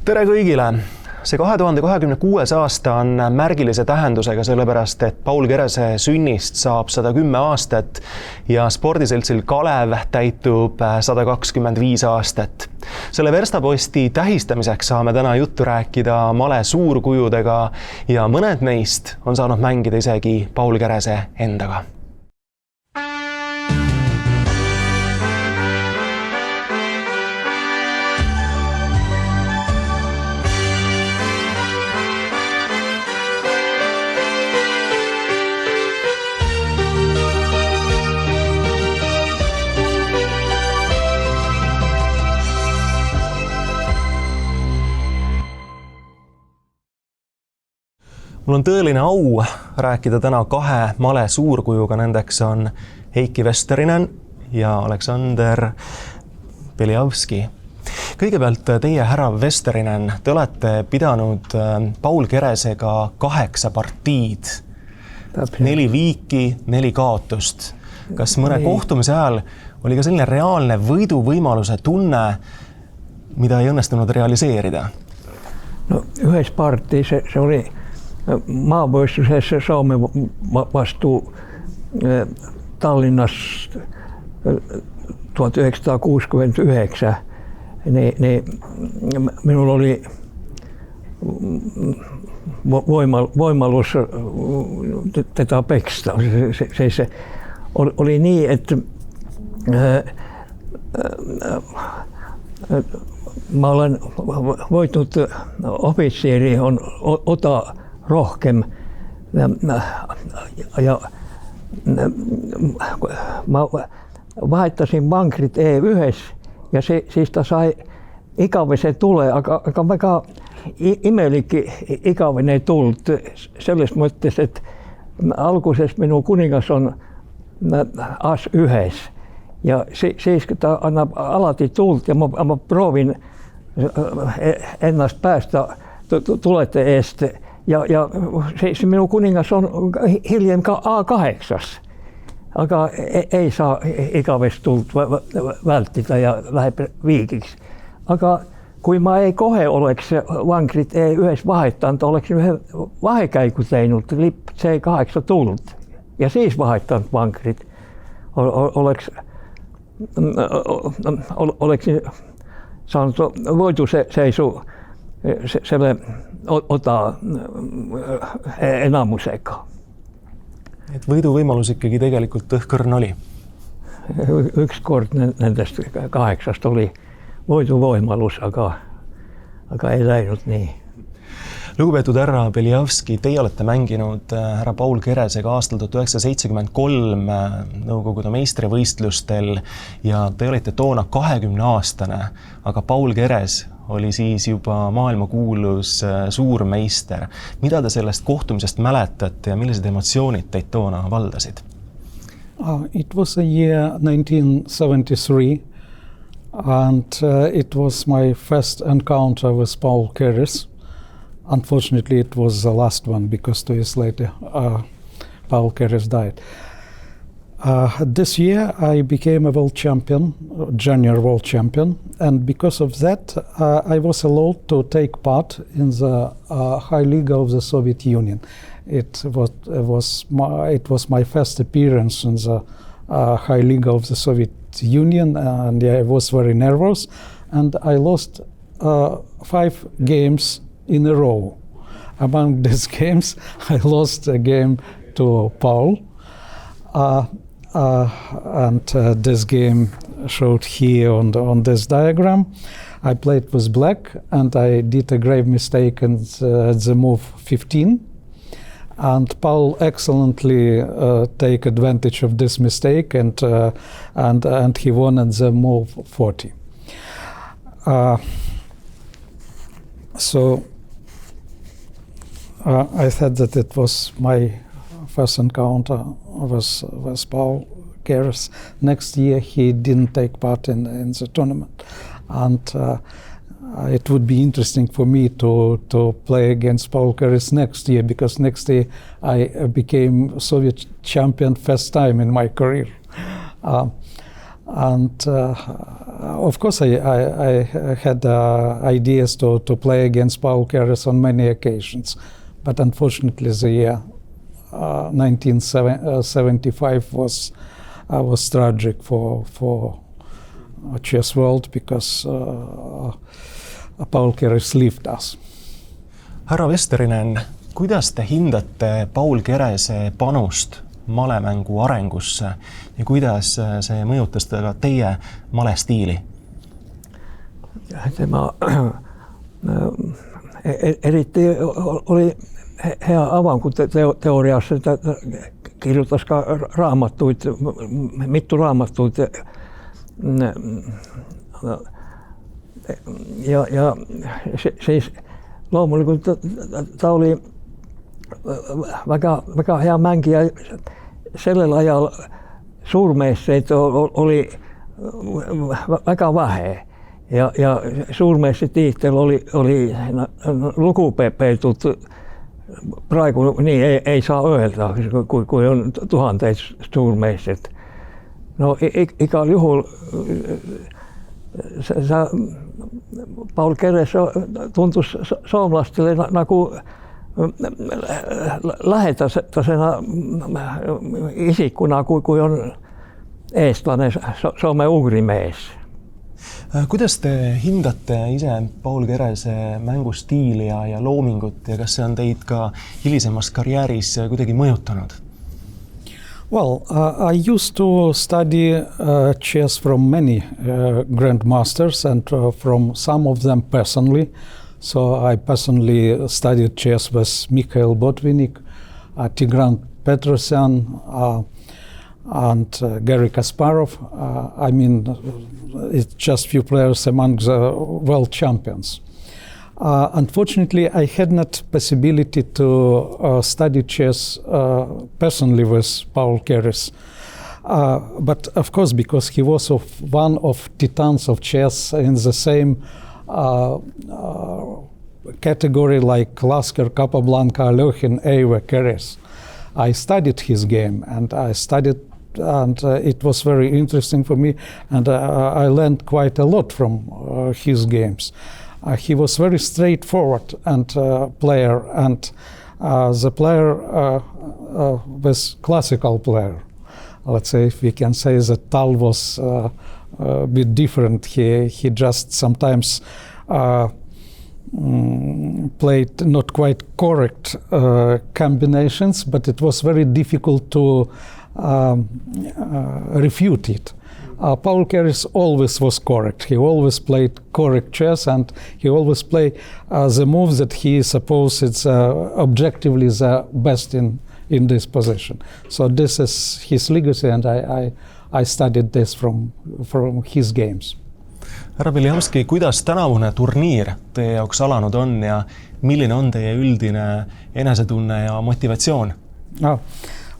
Tere kõigile! See 2026. aasta on märgilise tähendusega sellepärast, et Paul Kerese sünnist saab 110 aastat ja spordiseltsil KALEV täitub 125 aastat. Selle verstaposti tähistamiseks saame täna juttu rääkida male suurkujudega ja mõned neist on saanud mängida isegi Paul Kerese endaga. Mul on tõeline au rääkida täna kahe male suurkujuga, nendeks on Heikki Westerinen ja Alexander Beliavsky. Kõigepealt teie, härra Westerinen, te olete pidanud Paul Keresega 8 partiid, 4 viiki, 4 kaotust. Kas mõne kohtumise ajal oli ka selline reaalne võiduvõimaluse tunne, mida ei õnnestunud realiseerida? No, ühes partii see oli maavõistlusessa Soome vastu Tallinnas 1969. Minul oli voimalus teda peksta. Se oli niin, että mä olen voittanut offitsieri on ota rohkem ja mä vaihtasin vankrit E1 ja siitä sai ikävä se tulee, aika imelikki ikävä tullut sellaisessa mõttes, että alkuisessa minun kuningas on As1 ja siis kun ta aina alati tullut ja mä proovin ennast päästä tulette eest. Ja se minun kuningas on hiljem A8, aga ei saa ikävästi tullut välttitä ja lähe viikiksi. Aga kui ma ei kohe oleks vankrit E1 vahettanut, oleksin yhden vahekäiku teinud, lipp C8 tullut ja siis vahettanut vankrit. Oleksin saanut voituseisu selle ota enamusega. Et võiduvõimalus ikkagi tegelikult õhkõrn oli? Üks kord nendest 8 oli võiduvõimalus, aga ei läinud nii. Lugupeetud härra Beliavsky, teie olete mänginud härra Paul Keresega aastal 1973 Nõukogude meistrivõistlustel ja te olite toona 20-aastane, aga Paul Keres oli siis juba maailmakuulus suurmeister. Mida te sellest kohtumisest mäletate ja millised emotsioonid teid toona valdasid? It was a year 1973 and it was my first encounter with Paul Kerese. Unfortunately, it was the last one because 2 years later Paul Kerese died. This year I became a world champion, junior world champion, and because of that I was allowed to take part in the High League of the Soviet Union. It was my first appearance in the High League of the Soviet Union, and I was very nervous, and I lost 5 games in a row. Among these games, I lost a game to Paul. And this game showed here on this diagram. I played with black and I did a grave mistake in the move 15. And Paul excellently take advantage of this mistake and he won at the move 40. So I said that it was my first encounter with Paul Kerese. Next year he didn't take part in the tournament, and it would be interesting for me to play against Paul Kerese next year, because next year I became Soviet champion first time in my career. And of course, I had ideas to play against Paul Kerese on many occasions. But unfortunately, the year 1975 was tragic for chess world because Paul Kerese left us. Härra Westerinen, kuidas te hindate Paul Kerese panust malemängu arengusse ja kuidas see mõjutas ka teie malestiili? Tema eriti oli hea avanguteoriassa, että kirjoitas ka raamatuit, mitu raamatuit ja siis loomulikult tämä oli väga hea mängija. Sellel ajal suurmeistreid oli väga vähe ja suurmeistritiitel oli lukupeetut. Praegu niin ei saa öelda, kun on tuhanteet suurmeistrit. No ikäl juhul Paul Kerese tuntus suomalaisille nagu lähetäisenä isikkuna, kui on eestlane, soome-ugrimees. Kuidas te hindate ise Paul Kerese mängustiili ja loomingut ja kas see on teid ka hilisemas karjääris kuidagi mõjutanud? Well, I used to study chess from many grandmasters and from some of them personally. So I personally studied chess with Mikhail Botvinnik, Tigran Petrosyan, and Garry Kasparov. I mean, it's just few players among the world champions. Unfortunately, I had not possibility to study chess personally with Paul Kerese. But of course, because he was one of titans of chess in the same category like Lasker, Capablanca, Alekhin, Eive, Kerese. I studied his game and it was very interesting for me, and I learned quite a lot from his games. He was very straightforward and player, and the player was classical player. Let's say, if we can say that Tal was a bit different. He just sometimes played not quite correct combinations, but it was very difficult to refute it. Paul Kerese always was correct. He always played correct chess, and he always played the moves that he supposes objectively the best in this position. So this is his legacy, and I studied this from his games. Härra Beliavsky, kuidas tänavune turniir teie jaoks alanud on ja milline on teie üldine enesetunne ja motivatsioon?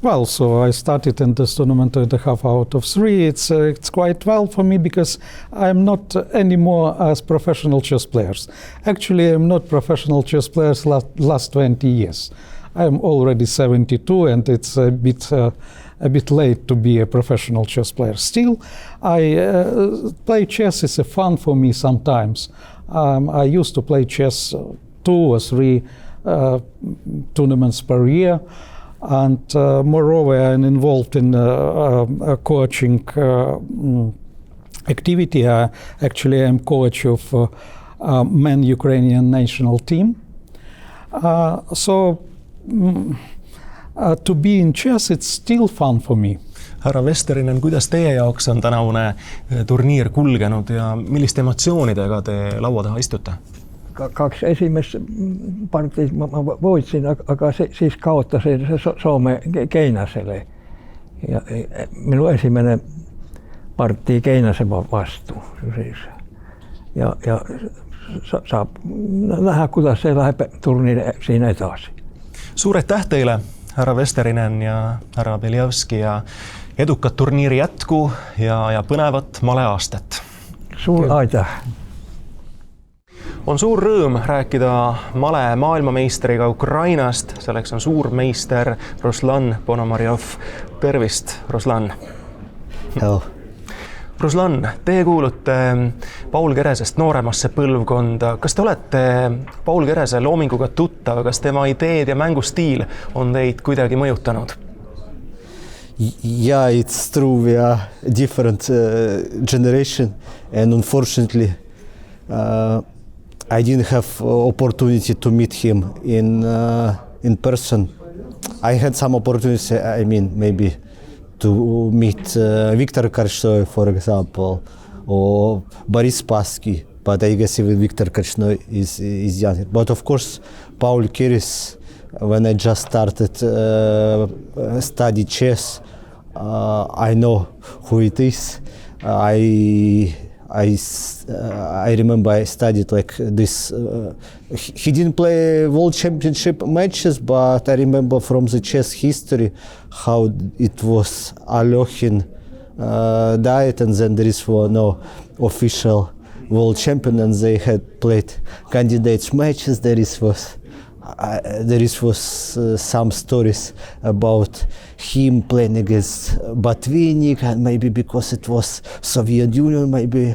Well, so I started in this tournament 2.5 out of 3. It's quite well for me because I'm not anymore as professional chess players. Actually, I'm not professional chess players last 20 years. I'm already 72, and it's a bit late to be a professional chess player. Still, I play chess is a fun for me sometimes. I used to play chess 2 or 3 tournaments per year. And moreover, I'm involved in a coaching activity. Actually, I'm coach of men Ukrainian national team. So to be in chess, it's still fun for me. Härra Westerinen, kuidas teie jaoks on tänavune turniir kulgenud ja milliste emotsioonidega te laua taha istute? 2 esimest partiit mä voitsin, aga siis kaottasin Soome Keinäselle. Ja minun ensimmäinen partii Keinäsen vastu. Ja saa nähdä, kuidas se lähtee turniiri siinä edasi. Suuret aitäh teile, härra Westerinen ja härra Beliavsky, ja edukat turniiri jätku ja põnevat maleaastat. Suur aitäh! On suur rõõm rääkida male maailmameistriga Ukrainast. Selleks on suurmeister Ruslan Ponomariov. Tervist, Ruslan! Hello! Ruslan, teie kuulute Paul Keresest nooremasse põlvkonda. Kas te olete Paul Kerese loominguga tuttav, kas tema ideed ja mängustiil on teid kuidagi mõjutanud? Yeah, it's true. We are different generation, and unfortunately, I didn't have opportunity to meet him in person. I had some opportunities. I mean, maybe to meet Viktor Korchnoi, for example, or Boris Spassky, but I guess even Viktor Korchnoi is younger. But of course, Paul Kerese. When I just started study chess, I know who it is. I remember I studied like this. He didn't play World Championship matches, but I remember from the chess history how it was Alekhin died, and then there is no official world champion, and they had played candidates matches. There was some stories about him playing against Botvinnik, and maybe because it was Soviet Union, maybe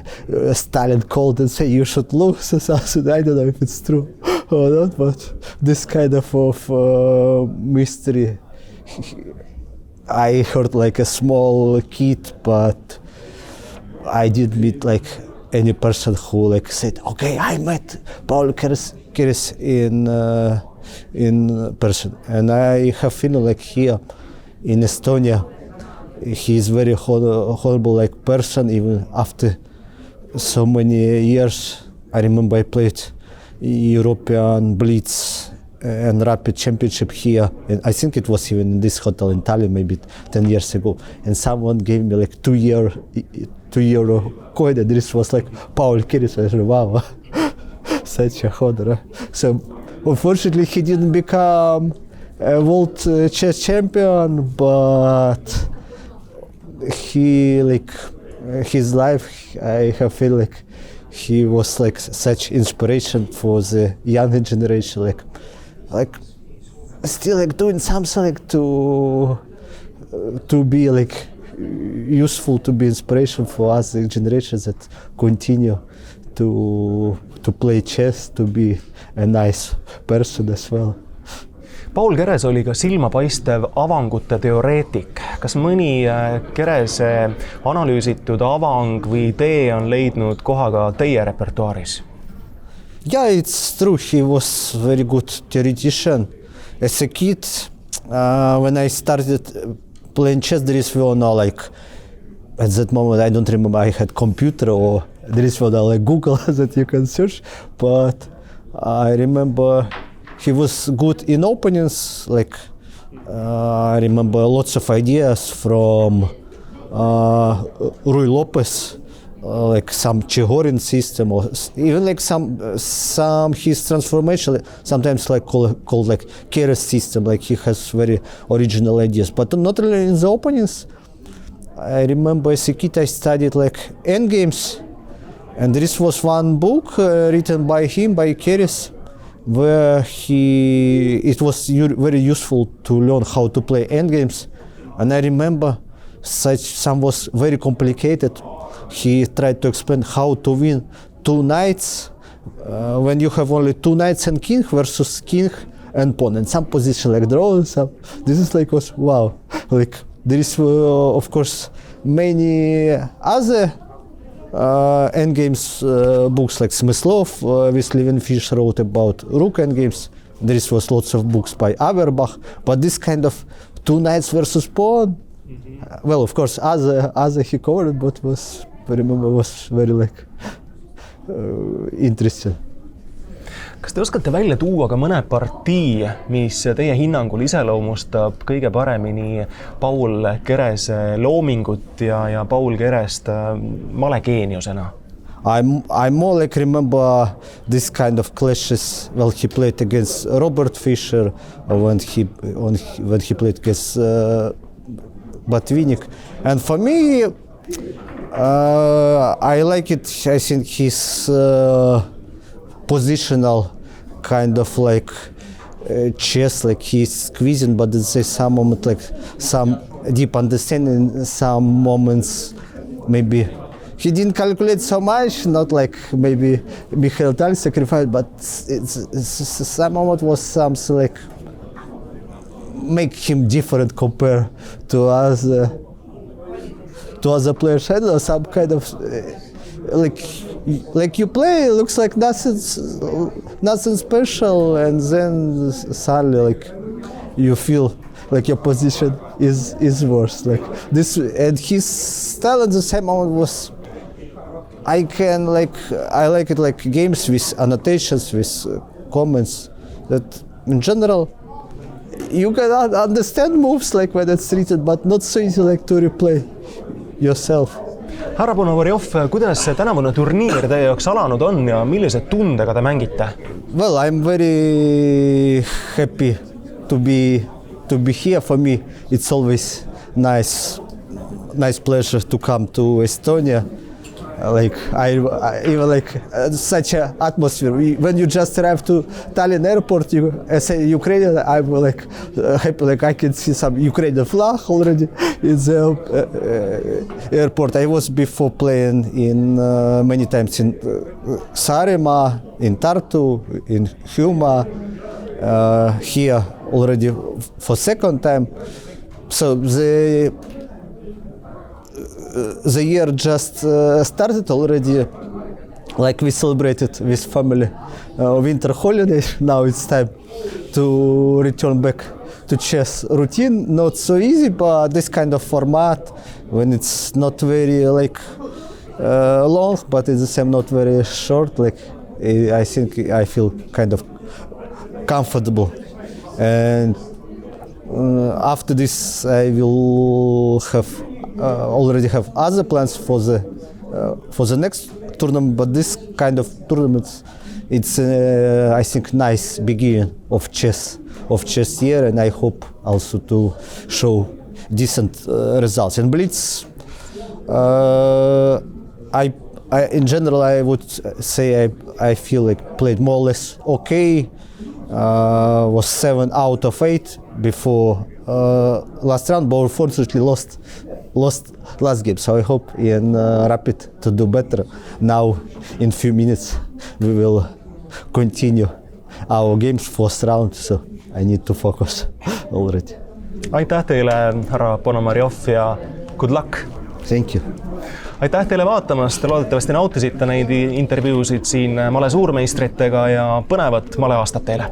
Stalin called and said you should lose or something. I don't know if it's true or not, but this kind of mystery I heard like a small kid, but I didn't meet like any person who like said, okay, I met Paul Kerese in person, and I have feeling like here in Estonia, he is very horrible like person. Even after so many years, I remember I played European Blitz and Rapid Championship here, and I think it was even in this hotel in Tallinn, maybe 10 years ago. And someone gave me like €2 coin, and this was like Paul Kerese. I said, wow, such a honor. So unfortunately, he didn't become a world chess champion, but he like his life, I have feel like he was like such inspiration for the younger generation, like still like doing something like to be like useful, to be inspiration for us, the generations that continue to play chess, to be a nice person as well. Paul Kerese oli ka silmapaistev avangute teoreetik. Kas mõni Kerese analüüsitud avang või idee on leidnud koha ka teie repertuaaris? Yeah, it's true. He was very good theoretician. As a kid, when I started playing chess, there is no like at that moment I don't remember I had computer or there is no like Google that you can search, but I remember he was good in openings. Like I remember lots of ideas from Rui Lopez, like some Chigorin system, or even like some his transformation, sometimes like called like Kerest system. Like he has very original ideas, but not really in the openings. I remember as a kid I studied like endgames, and this was one book written by him, by Kerese, where it was very useful to learn how to play endgames. And I remember some was very complicated. He tried to explain how to win two knights when you have only two knights and king versus king and pawn, and some position like draw. This is like was wow. Like there is of course many other endgames books like Smyslov with Levenfish wrote about rook endgames. There was lots of books by Averbach, but this kind of two knights versus pawn, well, of course, other he covered, but I remember was very like interesting. Kas te oskate välja tuua ka mõne partii, mis teie hinnangul iseloomustab kõige paremini Paul Kerese loomingut ja Paul Kerest malegeeniusena? I more like remember this kind of clashes. Well, he played against Robert Fischer when he played against Botvinnik, and for me, I like it. I think his positional kind of like chess, like he's squeezing, but at the same moment like some deep understanding, some moments maybe he didn't calculate so much, not like maybe Mikhail Tal sacrificed, but some moment was something like make him different compared to other players. I don't know, some kind of like you play, it looks like nothing special, and then suddenly like you feel like your position is worse. Like this, and his style at the same moment was. I like it like games with annotations, with comments. That in general, you can understand moves like when it's treated, but not so easy like to replay yourself. Härra Ponomariov, kuidas see tänavune turniir teie jaoks alanud on ja millise tundega te mängite? Well, I'm very happy to be here. For me, it's always nice pleasure to come to Estonia. Like I even like such an atmosphere. When you just arrive to Tallinn airport, as a Ukrainian, I'm like happy. Like I can see some Ukrainian flag already in the airport. I was before playing in many times in Saaremaa, in Tartu, in Hiiumaa. Here already for second time. So the year just started already, like we celebrated with family winter holiday. Now it's time to return back to chess routine. Not so easy, but this kind of format, when it's not very like long, but it's the same not very short, like I think I feel kind of comfortable. And after this I will already have other plans for the next tournament, but this kind of tournaments, it's I think nice beginning of chess year, and I hope also to show decent results. And Blitz, I in general I would say I feel like played more or less okay. Was 7 out of 8 before last round, but unfortunately lost last game. So I hope in Rapid to do better. Now in few minutes we will continue our games first round, so I need to focus already. Aitäh teile, härra Ponomariov, ja good luck! Thank you! Aitäh teile vaatamast, loodetavasti nautisite neid intervjuusid siin male suurmeistritega ja põnevat male aastat teile!